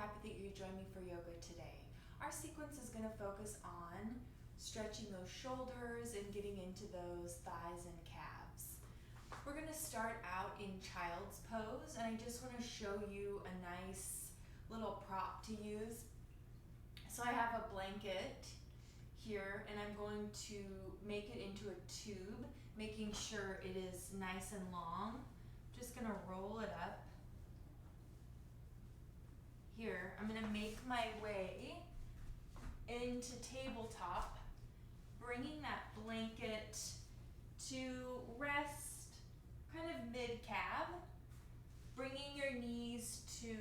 happy that you joined me for yoga today. Our sequence is going to focus on stretching those shoulders and getting into those thighs and calves. We're going to start out in child's pose, and I just want to show you a nice little prop to use. So I have a blanket here, and I'm going to make it into a tube, making sure it is nice and long. Just going to roll it up. Here, I'm going to make my way into tabletop, bringing that blanket to rest kind of mid-calf, bringing your knees to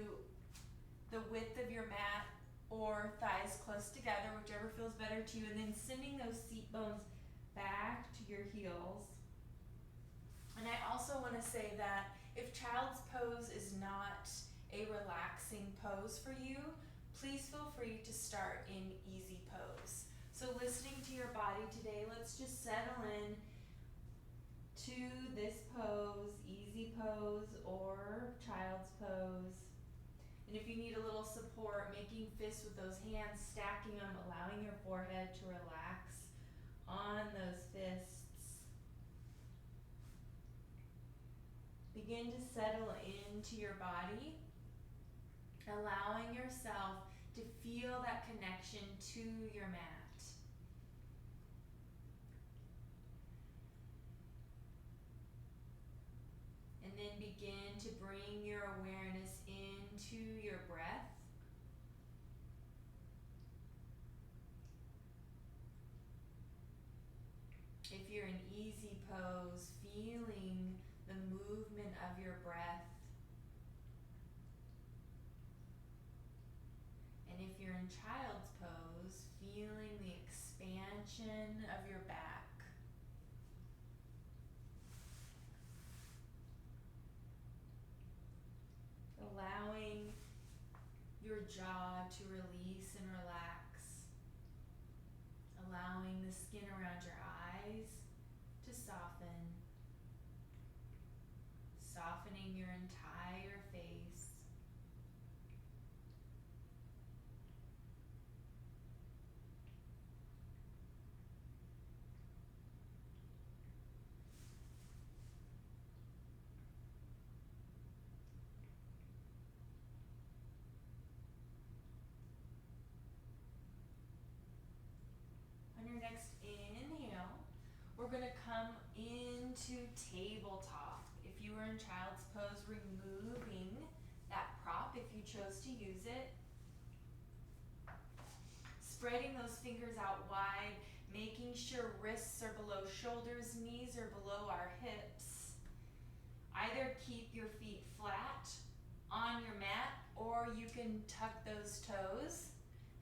the width of your mat or thighs close together, whichever feels better to you, and then sending those seat bones back to your heels. And I also want to say that if child's pose is not a relaxing pose for you, please feel free to start in easy pose. So listening to your body today, let's just settle in to this pose, easy pose or child's pose. And if you need a little support, making fists with those hands, stacking them, allowing your forehead to relax on those fists. Begin to settle into your body, allowing yourself to feel that connection to your mat. And then begin to bring your awareness into your breath. If you're in easy pose, feeling the movement of your breath. And if you're in child's pose, feeling the expansion of your back. Allowing your jaw to release and relax. Allowing the skin around your eyes to soften. Softening your entire face. On your next inhale, we're going to come into tabletop. If you were in child's pose, removing that prop if you chose to use it. Spreading those fingers out wide, making sure wrists are below shoulders, knees are below our hips. Either keep your feet flat on your mat, or you can tuck those toes.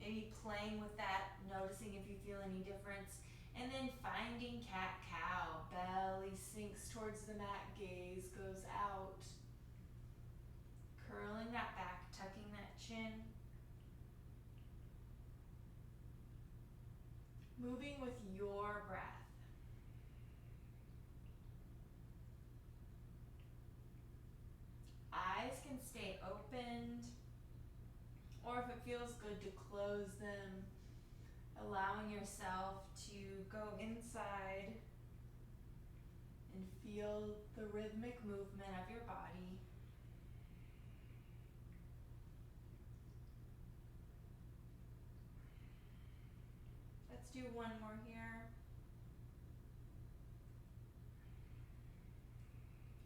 Maybe playing with that, noticing if you feel any difference. And then finding cat-cow. Belly sinks towards the mat, gaze goes out. Curling that back, tucking that chin. Moving with your breath. Eyes can stay opened, or if it feels good to close them, allowing yourself to go inside and feel the rhythmic movement of your body. Let's do one more here.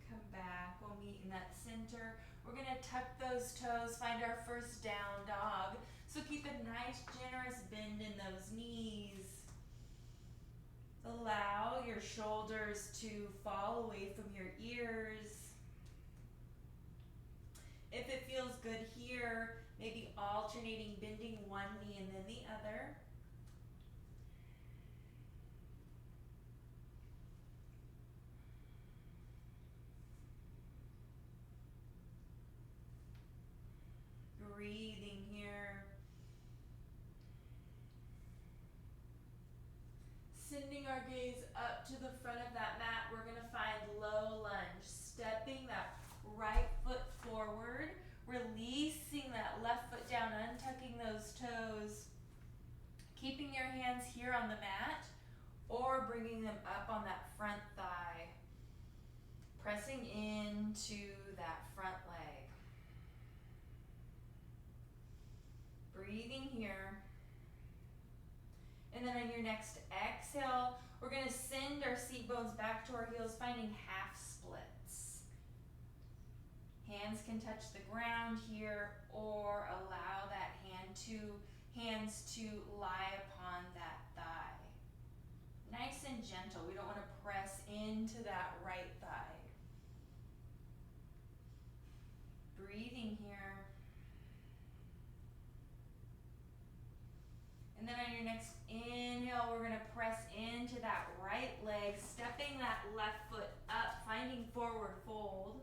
Come back, we'll meet in that center. We're gonna tuck those toes, find our first down dog. So keep a nice generous bend in those knees. Allow your shoulders to fall away from your ears. If it feels good here, maybe alternating, bending one knee and then the other. Breathing here. Sending our gaze up to the front of that mat, we're going to find low lunge. Stepping that right foot forward, releasing that left foot down here on the mat, or bringing them up on that front thigh, pressing into that front leg. Breathing here. And then on your next exhale, we're going to send our seat bones back to our heels, finding half splits. Hands can touch the ground here, or allow that hands to lie upon that thigh. Nice and gentle. We don't want to press into that right thigh. Breathing here. And then on your next inhale, we're going to press into that right leg, stepping that left foot up, finding forward fold.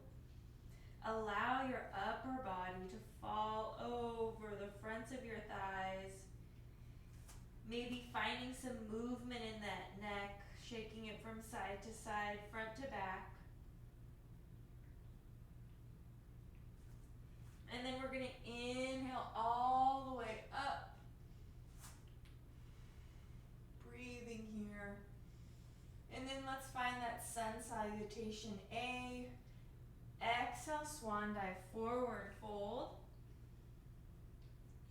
Allow your upper body to fall over the fronts of your thighs. Maybe finding some movement in that neck, shaking it from side to side, front to back. And then we're going to inhale all the way up. Breathing here. And then let's find that sun salutation A. Exhale, swan dive, forward fold.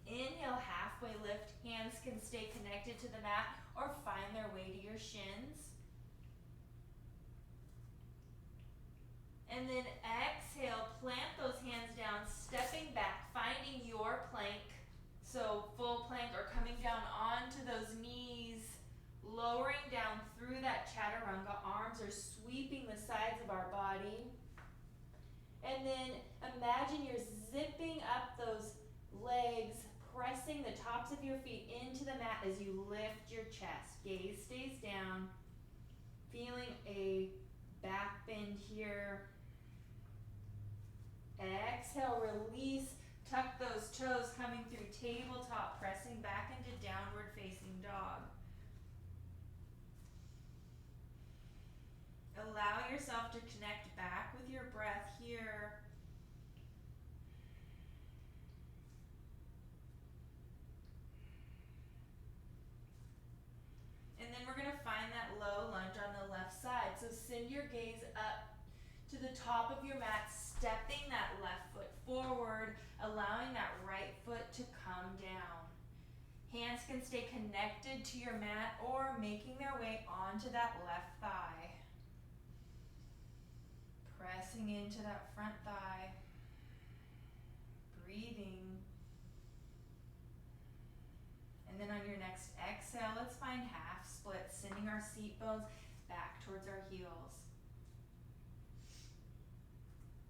Inhale, halfway lift. Hands can stay connected to the mat or find their way to your shins. And then exhale, plant those hands down, stepping back, finding your plank. So full plank or coming down onto those knees, lowering down through that chaturanga. Arms are sweeping the sides of our body. And then imagine you're zipping up those legs, pressing the tops of your feet into the mat as you lift your chest. Gaze stays down, feeling a back bend here. Exhale, release, tuck those toes, coming through tabletop, pressing back into downward facing dog. Allow yourself to connect back with your breath here. And then we're going to find that low lunge on the left side. So send your gaze up to the top of your mat, stepping that left foot forward, allowing that right foot to come down. Hands can stay connected to your mat or making their way onto that left thigh. Pressing into that front thigh. Breathing. And then on your next exhale, let's find half splits, sending our seat bones back towards our heels.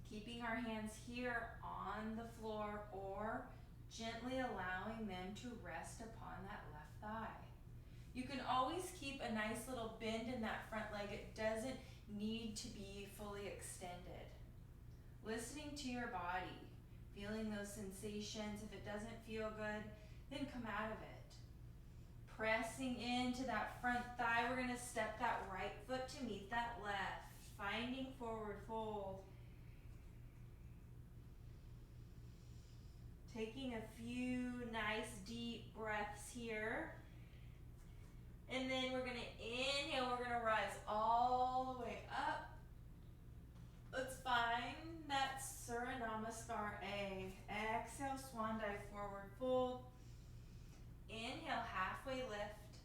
Keeping our hands here on the floor or gently allowing them to rest upon that left thigh. You can always keep a nice little bend in that front leg. It doesn't need to be fully extended. Listening to your body, feeling those sensations. If it doesn't feel good, then come out of it. Pressing into that front thigh, we're going to step that right foot to meet that left, finding forward fold. Taking a few nice deep breaths here. And then we're going to inhale, we're going to rise all the way up. Let's find that Surya Namaskar A. Exhale, swan dive, forward fold. Inhale, halfway lift.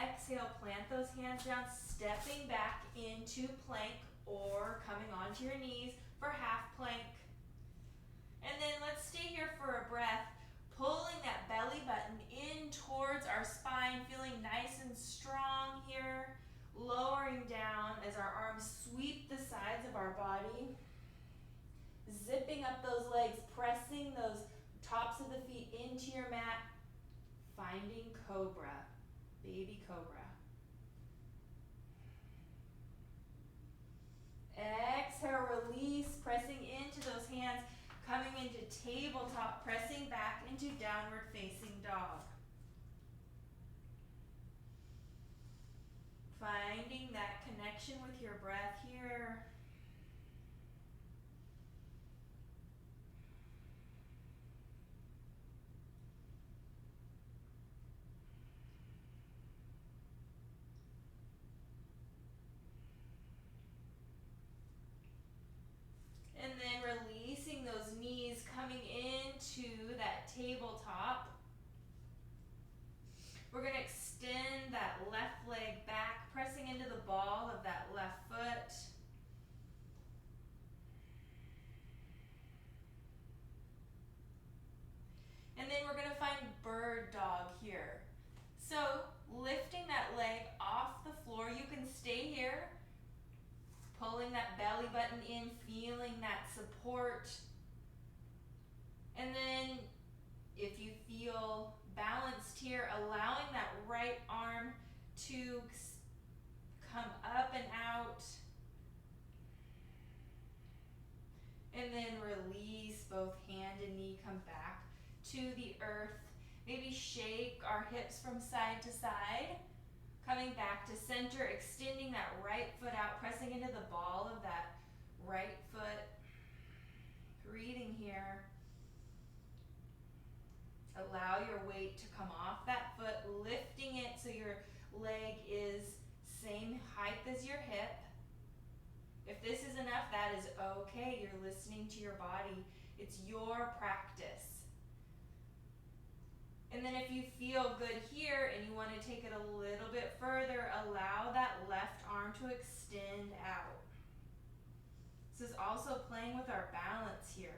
Exhale, plant those hands down, stepping back into plank or coming onto your knees for half plank. And then let's stay here for a breath, pulling that belly button in towards our spine, feeling nice and strong here, lowering down as our arms sweep the sides of our body, zipping up those legs, pressing those tops of the feet into your mat, finding cobra, baby cobra. Exhale, release, pressing into those hands, coming into tabletop, pressing back into downward facing dog. Finding that connection with your breath here. And then if you feel balanced here, allowing that right arm to come up and out. And then release, both hand and knee come back to the earth. Maybe shake our hips from side to side. Coming back to center, extending that right foot out, pressing into the ball of that right foot. Breathing here. Allow your weight to come off that foot, lifting it so your leg is same height as your hip. If this is enough, that is okay. You're listening to your body. It's your practice. And then if you feel good here and you want to take it a little bit further, allow that left arm to extend out. This is also playing with our balance here.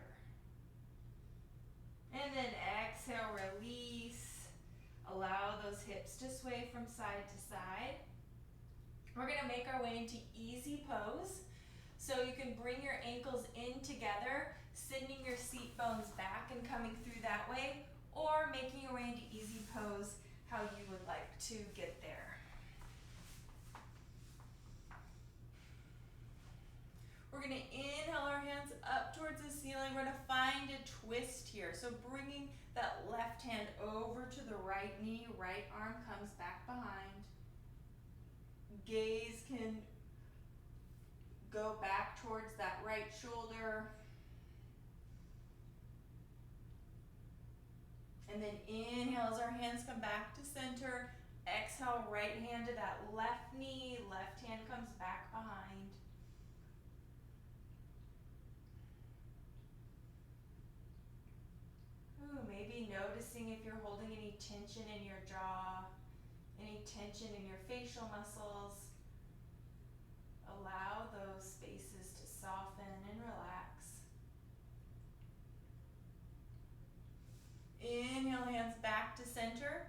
And then exhale, release. Allow those hips to sway from side to side. We're going to make our way into easy pose. So you can bring your ankles in together, sending your seat bones back and coming through that way, or making your way into easy pose how you would like to get there. We're going to inhale our hands up towards the ceiling. We're going to find a twist here. So bringing that left hand over to the right knee, right arm comes back behind. Gaze can go back towards that right shoulder. And then inhale as our hands come back to center. Exhale, right hand to that left knee, left hand comes back behind. Ooh, maybe noticing if you're holding any tension in your jaw, any tension in your facial muscles. Allow those spaces to soften and relax. Inhale, hands back to center.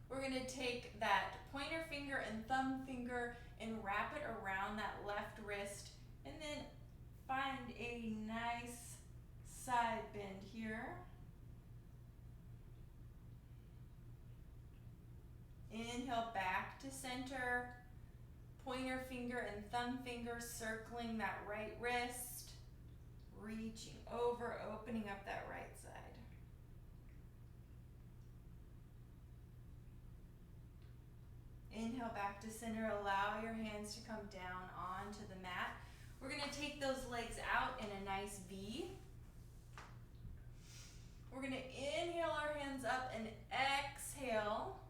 We're going to take that pointer finger and thumb finger and wrap it around that left wrist, and then find a nice side bend here. Inhale, back to center. Pointer finger and thumb finger circling that right wrist. Reaching over, opening up that right side. Inhale, back to center. Allow your hands to come down onto the mat. We're going to take those legs out in a nice V. We're going to inhale our hands up and exhale,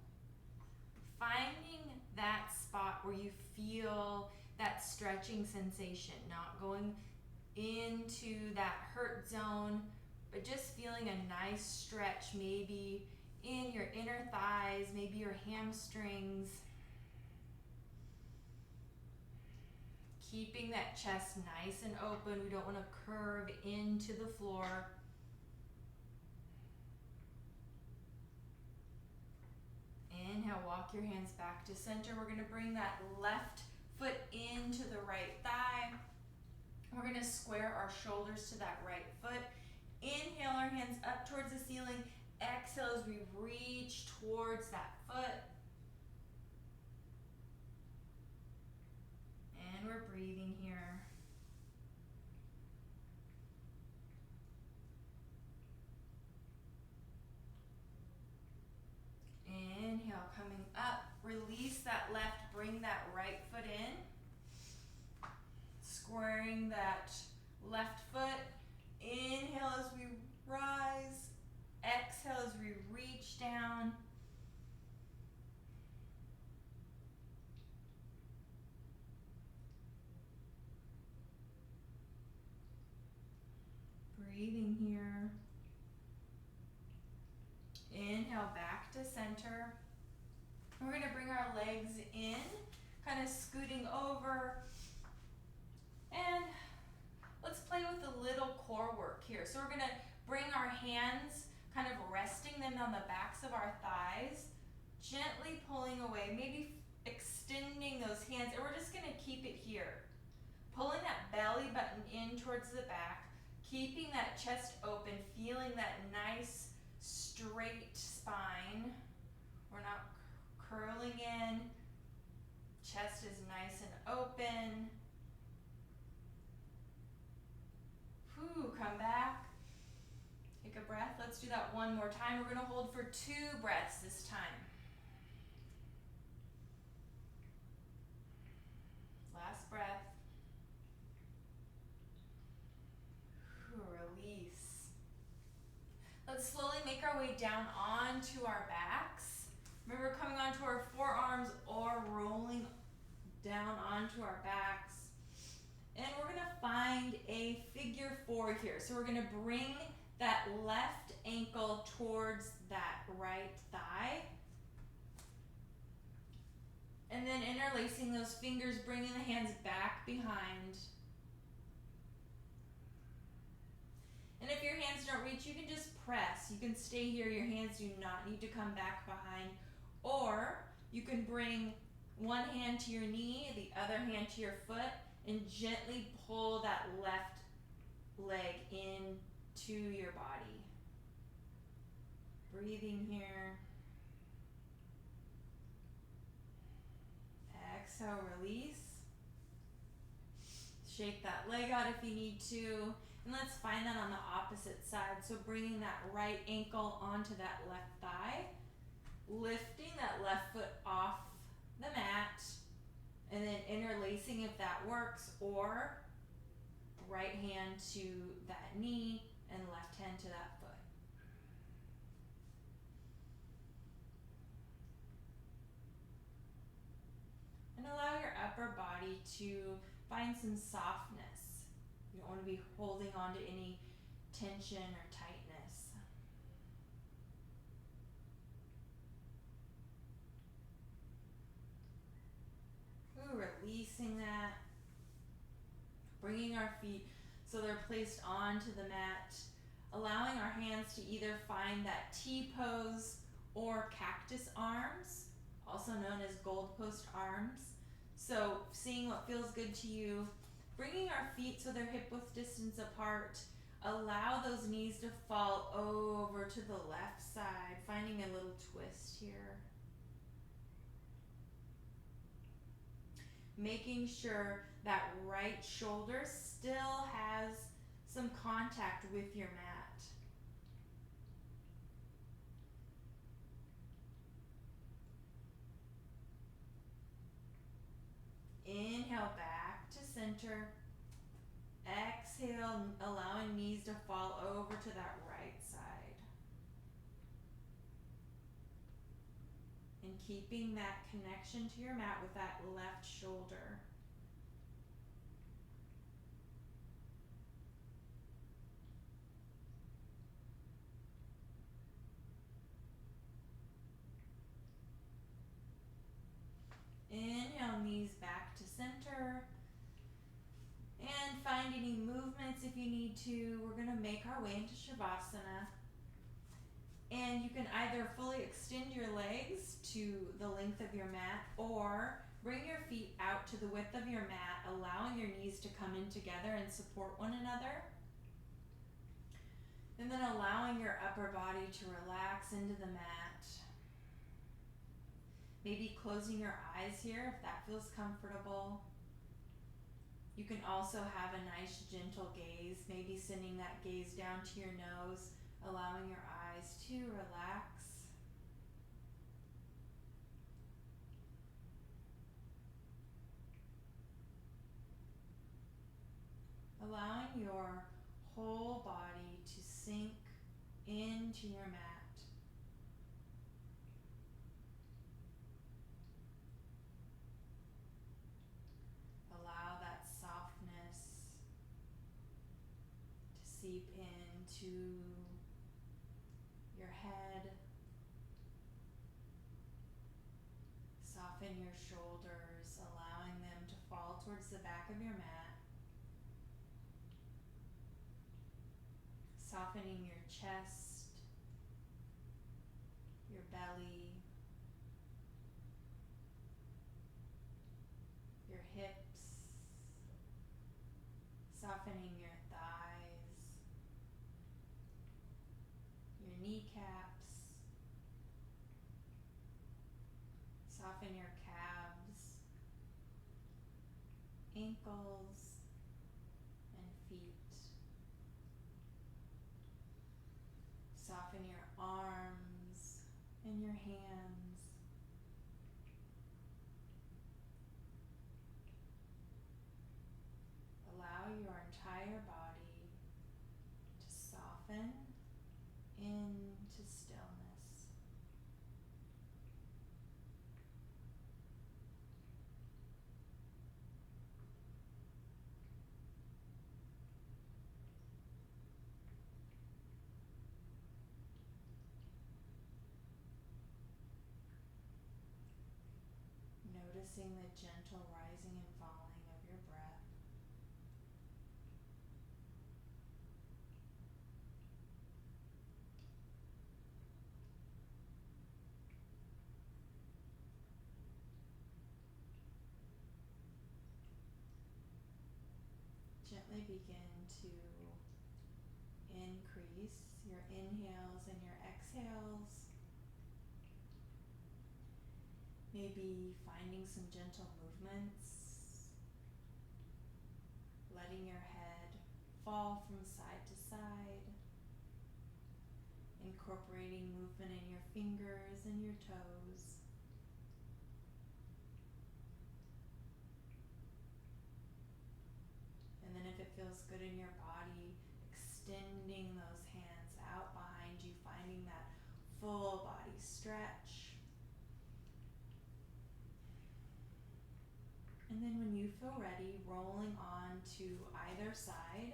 finding that spot where you feel that stretching sensation, not going into that hurt zone, but just feeling a nice stretch, maybe in your inner thighs, maybe your hamstrings. Keeping that chest nice and open. We don't want to curve into the floor. Inhale, walk your hands back to center. We're going to bring that left foot into the right thigh. We're going to square our shoulders to that right foot. Inhale our hands up towards the ceiling. Exhale as we reach towards that foot. And we're breathing here. Inhale, coming up. Release that left, bring that right foot in. Squaring that left foot. Inhale as we rise. Exhale as we reach down. Breathing here. Inhale, back to center. We're going to bring our legs in, kind of scooting over. And let's play with a little core work here. So we're going to bring our hands, kind of resting them on the backs of our thighs, gently pulling away, maybe extending those hands, and we're just going to keep it here. Pulling that belly button in towards the back, Keeping that chest open, feeling that nice straight spine. We're not curling in. Chest is nice and open. Whew, come back. Take a breath. Let's do that one more time. We're going to hold for 2 breaths this time. Last breath. Release. Let's slowly make our way down onto our backs. Remember, coming onto our forearms or rolling down onto our backs. And we're going to find a figure 4 here. So we're going to bring that left ankle towards that right thigh. And then interlacing those fingers, bringing the hands back behind. And if your hands don't reach, you can just press. You can stay here. Your hands do not need to come back behind. Or you can bring one hand to your knee, the other hand to your foot, and gently pull that left leg into your body. Breathing here. Exhale, release. Shake that leg out if you need to. And let's find that on the opposite side. So bringing that right ankle onto that left thigh. Lifting that left foot off the mat. And then interlacing if that works. Or right hand to that knee and left hand to that foot. And allow your upper body to find some softness. You don't want to be holding on to any tension or tightness. Ooh, releasing that. Bringing our feet so they're placed onto the mat. Allowing our hands to either find that T pose or cactus arms, also known as gold post arms. So seeing what feels good to you. Bringing our feet so they're hip width distance apart. Allow those knees to fall over to the left side. Finding a little twist here. Making sure that right shoulder still has some contact with your mat. Inhale back to center. Exhale, allowing knees to fall over to that right side. And keeping that connection to your mat with that left shoulder. Inhale, knees back to center. And find any movements if you need to. We're going to make our way into Shavasana. And you can either fully extend your legs to the length of your mat or bring your feet out to the width of your mat, allowing your knees to come in together and support one another. And then allowing your upper body to relax into the mat. Maybe closing your eyes here if that feels comfortable. You can also have a nice gentle gaze, maybe sending that gaze down to your nose, allowing your eyes to relax. Allowing your whole body to sink into your mat. Allow that softness to seep into your head. Soften your shoulders, allowing them to fall towards the back of your mat. Softening your chest, your belly, your hips, softening your thighs, ankles and feet. Soften your arms and your hands. Allow your entire body to soften into stillness. Noticing the gentle rising and falling of your breath. Gently begin to increase your inhales and your exhales. Maybe finding some gentle movements, letting your head fall from side to side, incorporating movement in your fingers and your toes. And then if it feels good in your body, extending those hands out behind you, finding that full body stretch. And then when you feel ready, rolling on to either side,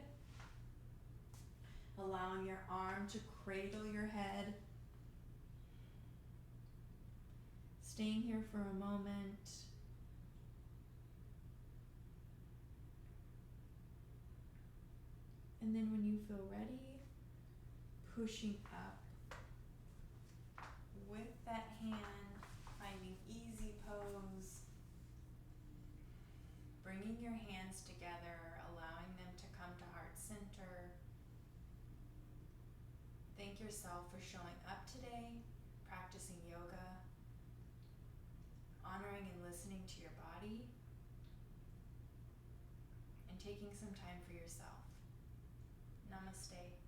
allowing your arm to cradle your head. Staying here for a moment. And then when you feel ready, pushing up with that hand, finding easy pose. Bringing your hands together, allowing them to come to heart center. Thank yourself for showing up today, practicing yoga, honoring and listening to your body, and taking some time for yourself. Namaste.